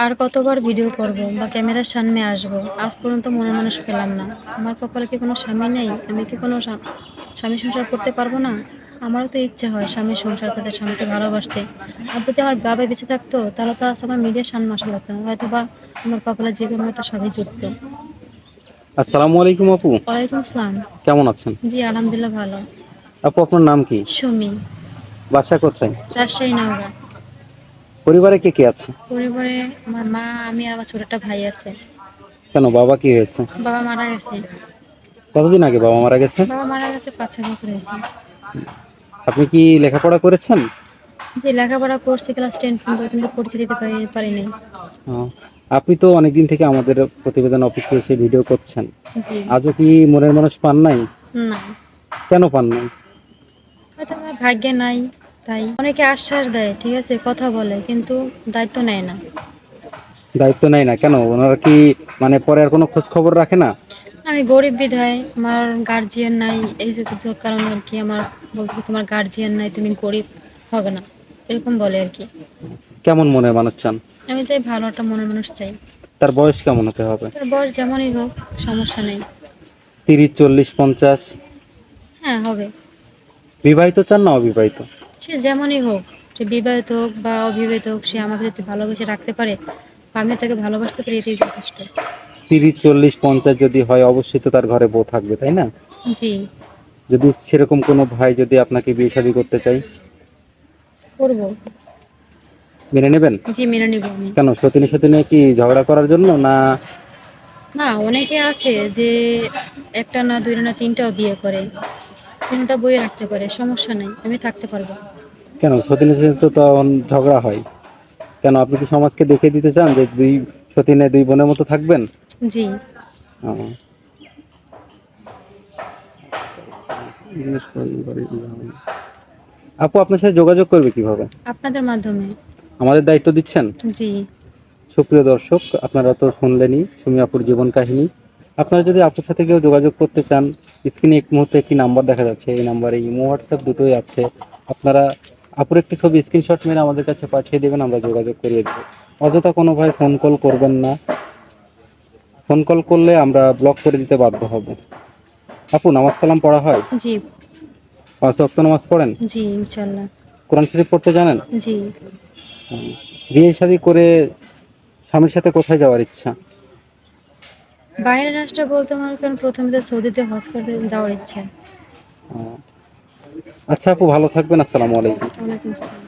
আর কতবার ভিডিও করব বা ক্যামেরার সামনে আসবো? আজ পর্যন্ত মনের মানুষ পেলাম না। আমার কপালে কি কোনো স্বামী নেই? আমি কি কোনো স্বামী সংসার করতে পারবো না? আমারও তো ইচ্ছে হয় স্বামীর সংসার করতে, স্বামীকে ভালোবাসতে। আর যদি আমার বাবা বেঁচে থাকতো তাহলে তো আজ আমার মিডিয়ার সামনে আসা লাগতো না। হয়তোবা আমার কপালে যেকোনো একটা স্বামী জুটতো। আসসালামু আলাইকুম আপু। ওয়ালাইকুম আসসালাম। কেমন আছেন? জি, আলহামদুলিল্লাহ ভালো। আপু আপনার নাম কি? সুমি, বাসা কোথায়? রাজশাহী, নওগাঁ। পরিবারে কে কে আছে? পরিবারে আমার মা, আমি আর আমার ছোট একটা ভাই আছে। কেন বাবা কি হয়েছে? বাবা মারা গেছে। কতদিন আগে বাবা মারা গেছে? বাবা মারা গেছে ৫-৬ বছর হয়েছে। আপনি কি লেখাপড়া করেছেন? জি, লেখাপড়া করছি ক্লাস 10 পর্যন্ত, কিন্তু পরীক্ষা দিতে পারি নাই। আহ, আপনি তো অনেকদিন থেকে আমাদের প্রতিবেদন অফিসে এসে ভিডিও করছেন। জি, আজও কি মনের মানুষ পান নাই? না। কেন পান নাই? হয়তো আমার ভাগ্যে নাই তাই। অনেকে আশ্বাস দেয়, ঠিক আছে, কথা বলে, কিন্তু দায়িত্ব নেয় না। দায়িত্ব নেয় না কেন? ওনারা কি মানে পরে আর কোনো খোঁজ খবর রাখে না? আমি গরিব বিধায় আমার গার্জিয়ান নাই, এই যে কারণে আর কি আমার বলতে তোমার গার্জিয়ান নাই, তুমি গরিব হবে না, এরকম বলে আর কি। কেমন মনের মানুষ চান? আমি চাই ভালো একটা মনের মানুষ চাই। তার বয়স কেমন হতে হবে? তার বয়স যেমনই হোক, সমস্যা নেই। 30, 40, 50? হ্যাঁ, হবে। বিবাহিত চান না অবিবাহিত? সে যেমনই হোক, সে বিবাহিত হোক বা অবিবাহিত হোক, সে আমাকে যদি ভালোবেসে রাখতে পারে বা আমি তাকে ভালোবাসতে পারি, এটাই যথেষ্ট। 30, 40, 50 যদি হয় অবশ্যই তো তার ঘরে বউ থাকবে, তাই না? জি, যদি সেরকম কোনো ভাই যদি আপনাকে বিয়ে শাদী করতে চাই, করব। মেনে নেবেন? জি, মেনে নিব আমি। কেন সতিনী সতিনী কি ঝগড়া করার জন্য না? না, অনেকে আছে যে একটা না, দুইটা না, তিনটাও বিয়ে করে, তিনটা বইয়ে রাখতে পারে, সমস্যা নাই, আমি থাকতে পারবো। কেন সতিনী সতিনী তো তখন ঝগড়া হয়। কেন আপনি কি সমাজকে দেখিয়ে দিতে চান যে দুই সতিনে দুই বোনের মতো থাকবেন? জি, আহ, আপু আপনার সাথে যোগাযোগ করবে কিভাবে? আপনাদের মাধ্যমে। আমাদের দায়িত্ব দিচ্ছেন। জি, সুপ্রিয় দর্শক, আপনারা তো শুনলেনই সুমি আপুর জীবন কাহিনী। আপনারা যদি আপুর সাথে কেউ যোগাযোগ করতে চান, স্ক্রিনে এক মুহূর্তে একটি নাম্বার দেখা যাচ্ছে, এই নাম্বারে ইমো হোয়াটসঅ্যাপ দুটোই আছে। আপনারা আপুর একটি ছবি স্ক্রিনশট মেরে আমাদের কাছে পাঠিয়ে দেবেন, আমরা যোগাযোগ করিয়ে দেবো। অযথা কোনো ভাই ফোন কল করবেন না। ফোন কল করলে আমরা ব্লক করে দিতে বাধ্য হব। আপু নামাজ কালাম পড়া হয়? জি, 5 ওয়াক্ত নামাজ পড়েন? জি, ইনশাল্লাহ। কোরআন শরীফ পড়তে জানেন? জি, হুম। বিয়ে শাদী করে স্বামীর সাথে কোথায় যাওয়ার ইচ্ছা? বাইরের রাষ্ট্র বলতে আমার কারণ প্রথমে তো সৌদিতে হজ করতে যাওয়ার ইচ্ছে। আচ্ছা আপু ভালো থাকবেন। আসসালামু আলাইকুম। ওয়ালাইকুম আসসালাম।